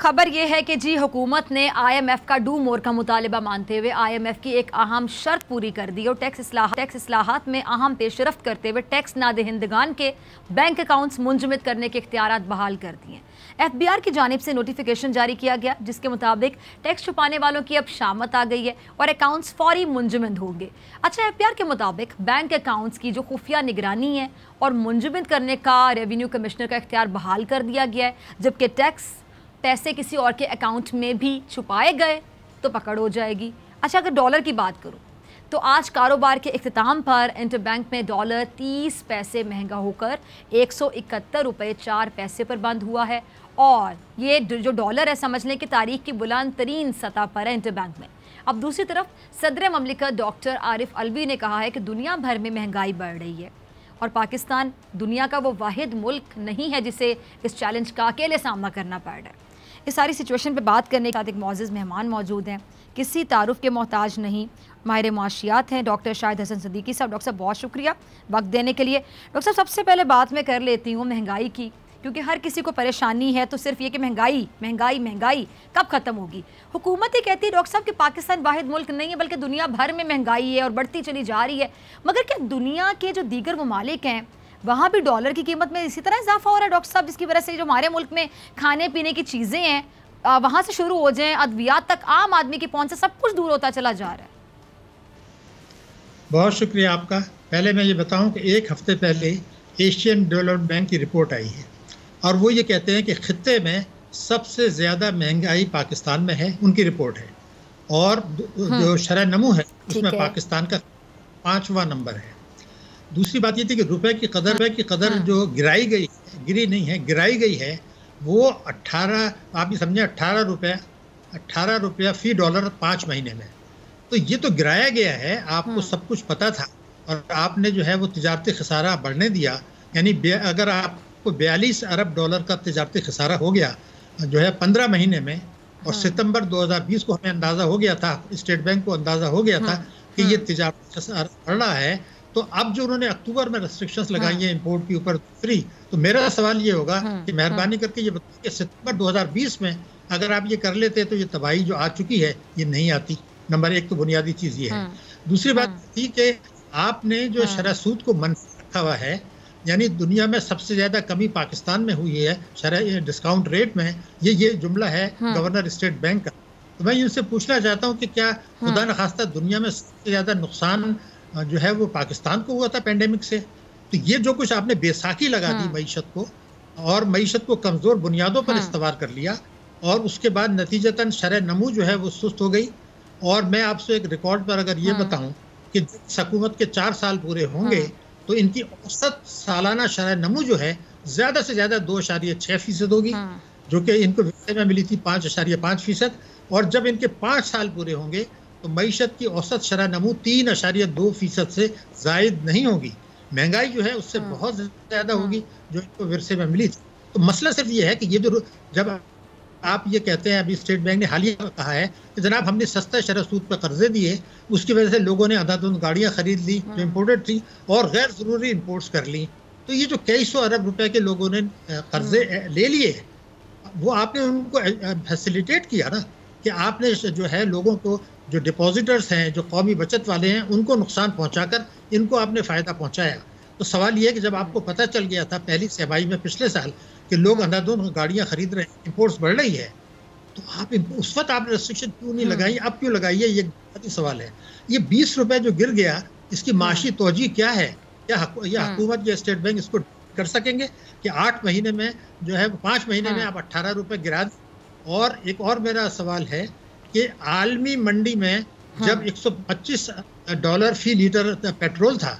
खबर यह है कि जी हुकूमत ने IMF का डू मोर का मुतालिबा मानते हुए IMF की एक अहम शर्त पूरी कर दी और टैक्स इस्लाहात में अहम पेशरफ्त करते हुए टैक्स नादहिंदगान के बैंक अकाउंट्स मुंजमद करने के इख्तियारात बहाल कर दिए। FBR की जानिब से नोटिफिकेशन जारी किया गया जिसके मुताबिक टैक्स छुपाने वालों की अब शामत आ गई है और अकाउंट्स फौरी मुंजमद होंगे। अच्छा, FBR के मुताबिक बैंक अकाउंट्स की जो खुफिया निगरानी है और मुंजमद करने का रेवेन्यू कमिश्नर का इख्तियार बहाल कर दिया गया है, जबकि टैक्स पैसे किसी और के अकाउंट में भी छुपाए गए तो पकड़ हो जाएगी। अच्छा, अगर डॉलर की बात करूं तो आज कारोबार के इख्तिताम पर इंटरबैंक में डॉलर 30 पैसे महंगा होकर 171 रुपये 4 पैसे पर बंद हुआ है और ये जो डॉलर है समझ लें कि तारीख की बुलंद तरीन सतह पर है इंटरबैंक में। अब दूसरी तरफ सदर ममलिकत डॉक्टर आरिफ अलवी ने कहा है कि दुनिया भर में महंगाई बढ़ रही है और पाकिस्तान दुनिया का वो वाहिद मुल्क नहीं है जिसे इस चैलेंज का अकेले सामना करना पड़ रहा है। इस सारी सिचुएशन पे बात करने के साथ एक मौजूद मेहमान मौजूद हैं, किसी तारुफ के मोहताज नहीं, माहिर मुआशियात हैं डॉक्टर शाहिद हसन सिद्दीकी साहब। डॉक्टर साहब बहुत शुक्रिया वक्त देने के लिए। डॉक्टर साहब सबसे पहले बात मैं कर लेती हूँ महंगाई की, क्योंकि हर किसी को परेशानी है तो सिर्फ ये कि महंगाई महंगाई महंगाई कब ख़त्म होगी। हुकूमत ही कहती है डॉक्टर साहब कि पाकिस्तान वाहिद मुल्क नहीं है बल्कि दुनिया भर में महंगाई है और बढ़ती चली जा रही है, मगर क्या दुनिया के जो दीगर ममालिक हैं वहाँ भी डॉलर की कीमत में इसी तरह इजाफा हो रहा है डॉक्टर साहब, जिसकी वजह से जो हमारे मुल्क में खाने पीने की चीज़ें हैं वहाँ से शुरू हो जाएं अद्वियात तक आम आदमी की पहुँच से सब कुछ दूर होता चला जा रहा है। बहुत शुक्रिया आपका। पहले मैं ये बताऊं कि एक हफ्ते पहले एशियन डेवलपमेंट बैंक की रिपोर्ट आई है और वो ये कहते हैं कि खित्ते में सबसे ज़्यादा महंगाई पाकिस्तान में है, उनकी रिपोर्ट है, और जो शरह नमू है उसमें पाकिस्तान का 5वां नंबर है। दूसरी बात ये थी कि रुपए की कदर जो गिराई गई है वो 18, आप ये समझें 18 रुपया फी डॉलर 5 महीने में। तो ये तो गिराया गया है, आपको सब कुछ पता था और आपने जो है वो तिजारती खसारा बढ़ने दिया। यानी अगर आपको 42 अरब डॉलर का तिजारती खसारा हो गया जो है 15 महीने में, और सितंबर 2020 को हमें अंदाज़ा हो गया था, स्टेट बैंक को अंदाज़ा हो गया था कि ये तिजारती खसारा बढ़ रहा है, तो अब जो उन्होंने अक्टूबर में रेस्ट्रिक्शंस लगाई हैं इंपोर्ट के ऊपर फ्री, तो मेरा सवाल ये होगा कि मेहरबानी करके ये बताइए कि सितंबर 2020 में अगर आप ये कर लेते तो ये तबाही जो आ चुकी है ये नहीं आती। नंबर एक तो बुनियादी चीज़ ये है। दूसरी बात थी कि आपने जो शरह सूद को मनफी रखा हुआ है, यानी दुनिया में सबसे ज़्यादा कमी पाकिस्तान में हुई है शरह डिस्काउंट रेट में, ये जुमला है गवर्नर स्टेट बैंक का। तो मैं इनसे पूछना चाहता हूँ कि क्या खुदा न खास्ता दुनिया में सबसे ज़्यादा नुकसान जो है वो पाकिस्तान को हुआ था पेंडेमिक से? तो ये जो कुछ आपने बेसाखी लगा दी मईशत को और मईशत को कमज़ोर बुनियादों पर इस्तेमाल कर लिया, और उसके बाद नतीजतन शरह नमू जो है वो सुस्त हो गई। और मैं आपसे एक रिकॉर्ड पर अगर ये बताऊं कि हुकूमत के 4 साल पूरे होंगे तो इनकी औसत सालाना शरह नमू जो है ज़्यादा से ज़्यादा 2.6% होगी, जो कि इनको विषय में मिली थी 5.5%। और जब इनके 5 साल पूरे होंगे तो मईशत की औसत शरह नमू 3.2% से ज़ायद नहीं होगी। महंगाई जो है उससे बहुत ज़्यादा होगी जो इनको विरसे में मिली थी। तो मसला सिर्फ ये है कि ये जो जब आप ये कहते हैं, अभी स्टेट बैंक ने हालिया कहा है कि जनाब हमने सस्ता शरह सूद पर कर्जे दिए, उसकी वजह से लोगों ने अंधाधुंध गाड़ियाँ खरीद ली जो इम्पोर्टेड थी और गैर ज़रूरी इम्पोर्ट्स कर ली। तो ये जो कई सौ अरब रुपए के लोगों ने कर्जे ले लिए वो आपने उनको फैसिलिटेट किया ना, कि आपने जो है लोगों को, जो डिपॉजिटर्स हैं, जो कौमी बचत वाले हैं, उनको नुकसान पहुंचाकर इनको आपने फ़ायदा पहुंचाया। तो सवाल ये है कि जब आपको पता चल गया था पहली छमाही में पिछले साल कि लोग अंधाधुंध गाड़ियां खरीद रहे हैं, इंपोर्ट्स बढ़ रही है, तो आप उस वक्त आप रेस्ट्रिक्शन क्यों नहीं लगाई, अब क्यों लगाई है? ये बहुत ही सवाल है। ये 20 रुपए जो गिर गया, इसकी माशी तोजी क्या है? क्या हुकूमत या स्टेट बैंक इसको कर सकेंगे कि 8 महीने में जो है 5 महीने में आप 18 रुपए गिरा दें? और एक और मेरा सवाल है कि आलमी मंडी में जब 125 डॉलर फी लीटर पेट्रोल था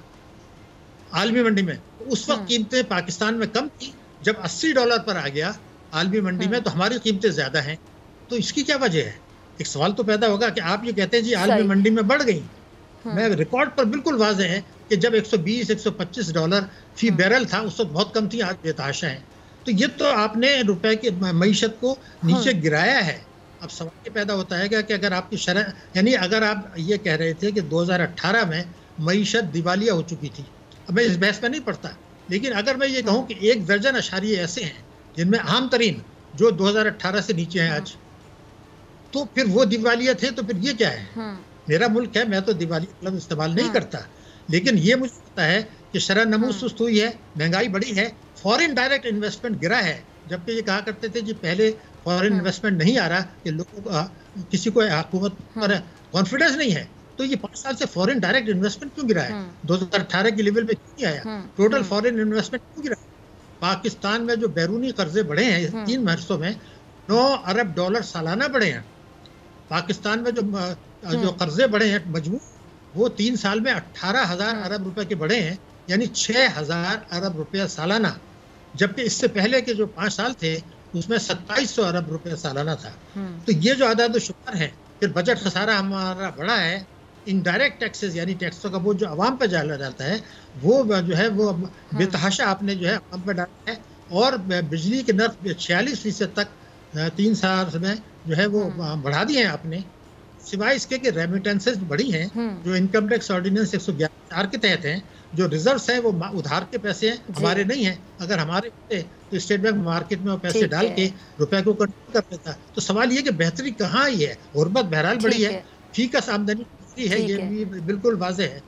आलमी मंडी में, तो उस वक्त कीमतें पाकिस्तान में कम थी। जब 80 डॉलर पर आ गया आलमी मंडी में तो हमारी कीमतें ज़्यादा हैं। तो इसकी क्या वजह है? एक सवाल तो पैदा होगा कि आप ये कहते हैं जी आलमी मंडी में बढ़ गई। मैं रिकॉर्ड पर बिल्कुल वाज़ेह है कि जब 120-125 डॉलर फी बैरल था उस वक्त बहुत कम थी, आज बेतहाशा है। तो ये तो आपने रुपए की मईशत को नीचे गिराया है। अब सवाल ये पैदा होता है कि अगर आपकी शरह, यानी अगर आप ये कह रहे थे कि 2018 में मईशत दिवालिया हो चुकी थी, अब मैं इस बहस में नहीं पढ़ता, लेकिन अगर मैं ये कहूँ कि 1 दर्जन अशारिये ऐसे हैं जिनमें अहम तरीन जो 2018 से नीचे हैं आज, तो फिर वो दिवालिया थे, तो फिर ये क्या है? मेरा मुल्क है, मैं तो दिवालिया लफ्ज़ इस्तेमाल नहीं करता, लेकिन ये मुझे पता है कि शरह नमू सुस्त हुई है, महंगाई बढ़ी है, फॉरेन डायरेक्ट इन्वेस्टमेंट गिरा है। जबकि ये कहा करते थे जी पहले फॉरेन इन्वेस्टमेंट नहीं आ रहा, कि लोगों को किसी को हुकूमत पर कॉन्फिडेंस नहीं है, तो ये 5 साल से फॉरेन डायरेक्ट इन्वेस्टमेंट क्यों गिरा है? 2018 के लेवल पे क्यों नहीं आया? टोटल फॉरेन इन्वेस्टमेंट क्यों गिरा? पाकिस्तान में जो बैरूनी कर्जे बढ़े हैं 3 महीनों में, 9 अरब डॉलर सालाना बढ़े हैं। पाकिस्तान में जो कर्जे बढ़े हैं मजमू, वो 3 साल में 18,000 अरब रुपए के बढ़े हैं, यानी 6,000 अरब रुपया सालाना। जबकि इससे पहले के जो 5 साल थे उसमें 2700 अरब रुपया सालाना था। तो ये जो आदाद शुमार है, फिर बजट खसारा हमारा बड़ा है, इनडायरेक्ट टैक्सेस यानी टैक्सों का बोझ जो आवाम पर डाला जाता है, वो जो है वो बेतहाशा आपने जो है आवाम पर डाला है। और बिजली के नर्ख 46% तक 3 साल में जो है वो बढ़ा दिए हैं आपने। सिवाय इसके कि रेमिटेंसेस बढ़ी हैं, जो इनकम टैक्स ऑर्डिनेंस 111 के तहत हैं, जो रिजर्व्स हैं वो उधार के पैसे हैं, हमारे नहीं हैं। अगर हमारे होते तो स्टेट बैंक मार्केट में वो पैसे डाल के रुपए को कंट्रोल कर लेता। तो सवाल ये कि बेहतरी कहाँ आई है? गुर्बत बहरहाल बढ़ी है, फीकस आमदनी है, ये भी बिल्कुल वाज़ेह है।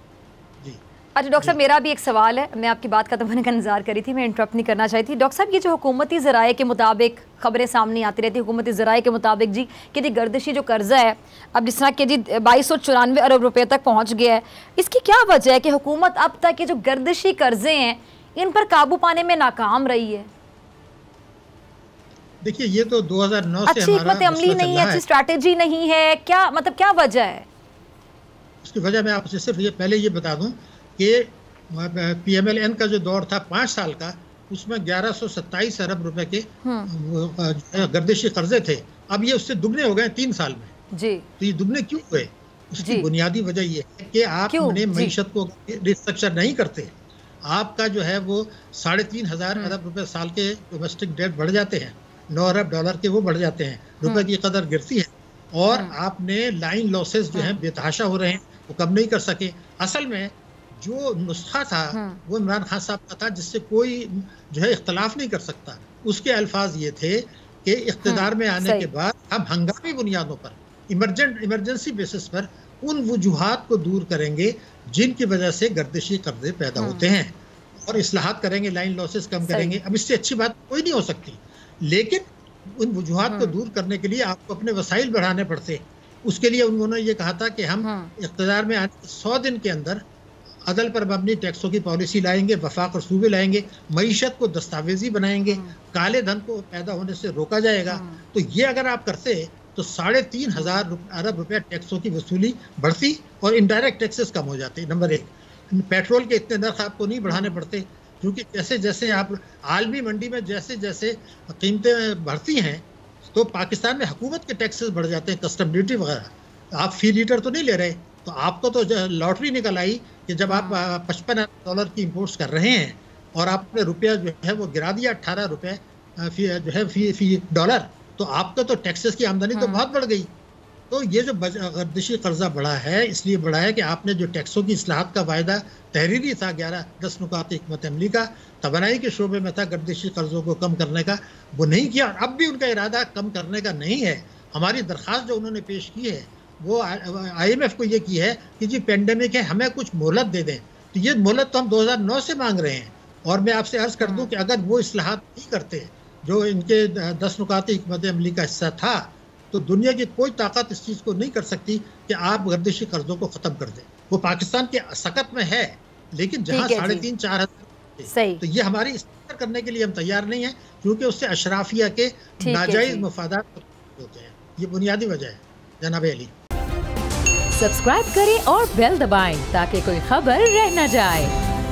अच्छा डॉक्टर साहब, मेरा भी एक सवाल है, मैं आपकी बात खत्म होने का इंतजार करी थी, मैं इंटरप्ट नहीं करना चाहती थी। डॉक्टर साहब, ये जो हुकूमती ज़राए के मुताबिक खबरें सामने आती रहती है, हुकूमती ज़राए के मुताबिक जी कि जी गर्दिशी जो कर्जा है अब जिस तरह कि जी 2294 अरब रुपये तक पहुँच गया है, इसकी क्या वजह है कि हुकूमत अब तक ये जो गर्दिशी कर्जे हैं इन पर काबू पाने में नाकाम रही है? देखिए, ये तो 2009 से अच्छी हिकमत अमली नहीं है, अच्छी स्ट्रैटेजी नहीं है, क्या मतलब क्या वजह है? उसकी वजह मैं आपसे सिर्फ ये पहले ये बता दूं कि PMLN का जो दौर था 5 साल का, उसमें 1127 अरब रुपए के गर्दिशी कर्जे थे। अब ये उससे दुगने हो गए 3 साल में जी। तो ये दुगने क्यों हुए? उसकी बुनियादी वजह ये है कि आप अपने मईशत को रिस्ट्रक्चर नहीं करते, आपका जो है वो 3,500 अरब रुपए साल के डोमेस्टिक डेट बढ़ जाते हैं, 9 अरब डॉलर के वो बढ़ जाते हैं, रुपए की कदर गिरती है, और आपने लाइन लॉसेस जो हैं बेतहाशा हो रहे हैं, वो कम नहीं कर सके। असल में जो नुस्खा था वो इमरान खान साहब का था, जिससे कोई जो है इख्तलाफ नहीं कर सकता। उसके अल्फाज ये थे कि इख्तिदार में आने के बाद हम हंगामी बुनियादों पर, इमरजेंसी बेसिस पर उन वजूहात को दूर करेंगे जिनकी वजह से गर्दिशी कर्जे पैदा होते हैं, और इस्लाहात करेंगे, लाइन लॉसेस कम करेंगे। अब इससे अच्छी बात कोई नहीं हो सकती, लेकिन उन वजूहात को दूर करने के लिए आपको अपने वसाइल बढ़ाने पड़ते। उसके लिए उन्होंने ये कहा था कि हम इख्तिदार में आने के 100 दिन के अंदर अदल पर मबनी टैक्सों की पॉलिसी लाएंगे, वफाक और सूबे लाएंगे, मईशत को दस्तावेजी बनाएंगे, काले धन को पैदा होने से रोका जाएगा। तो ये अगर आप करते तो 3,500 अरब रुपया टैक्सों की वसूली बढ़ती और इनडायरेक्ट टैक्सेस कम हो जाते। नंबर 1, पेट्रोल के इतने नर्ख आपको नहीं बढ़ाने पड़ते, क्योंकि जैसे जैसे आप आलमी मंडी में जैसे जैसे कीमतें बढ़ती हैं, तो पाकिस्तान में हुकूमत के टैक्सेस बढ़ जाते हैं, कस्टम ड्यूटी वगैरह। आप फी लीटर तो नहीं ले रहे, तो आपको तो लॉटरी निकल आई कि जब आप 55 डॉलर की इंपोर्ट्स कर रहे हैं और आपने रुपया जो है वो गिरा दिया 18 रुपये जो है फी डॉलर, तो आपका तो टैक्सेस की आमदनी तो बहुत बढ़ गई। तो ये जो गर्दिशी कर्जा बढ़ा है, इसलिए बढ़ा है कि आपने जो टैक्सों की इस्लाहात का वायदा तहरीरी था 11-10 नुकात हिकमत अमली का, तवानाई के शोबे में था गर्दिशी कर्जों को कम करने का, वो नहीं किया। और अब भी उनका इरादा कम करने का नहीं है। हमारी दरख्वास्त जो उन्होंने पेश की है वो IMF को ये की है कि जी पेंडेमिक है, हमें कुछ मोहलत दे दें। तो ये मोहलत तो हम 2009 से मांग रहे हैं। और मैं आपसे अर्ज़ कर दूं कि अगर वो इस्लाहात नहीं करते जो इनके 10 नुकात हिकमत अमली का हिस्सा था, तो दुनिया की कोई ताकत इस चीज़ को नहीं कर सकती कि आप गर्दिशी कर्जों को ख़त्म कर दें। वो पाकिस्तान के सकत में है, लेकिन जहाँ 3,500-4 हज़ार, तो ये हमारी इस्तेमाल करने के लिए हम तैयार नहीं हैं, क्योंकि उससे अशराफिया के नाजायज़ मफादात होते हैं। ये बुनियादी वजह है जनाब अली। सब्सक्राइब करें और बेल दबाएं ताकि कोई खबर रह न जाए।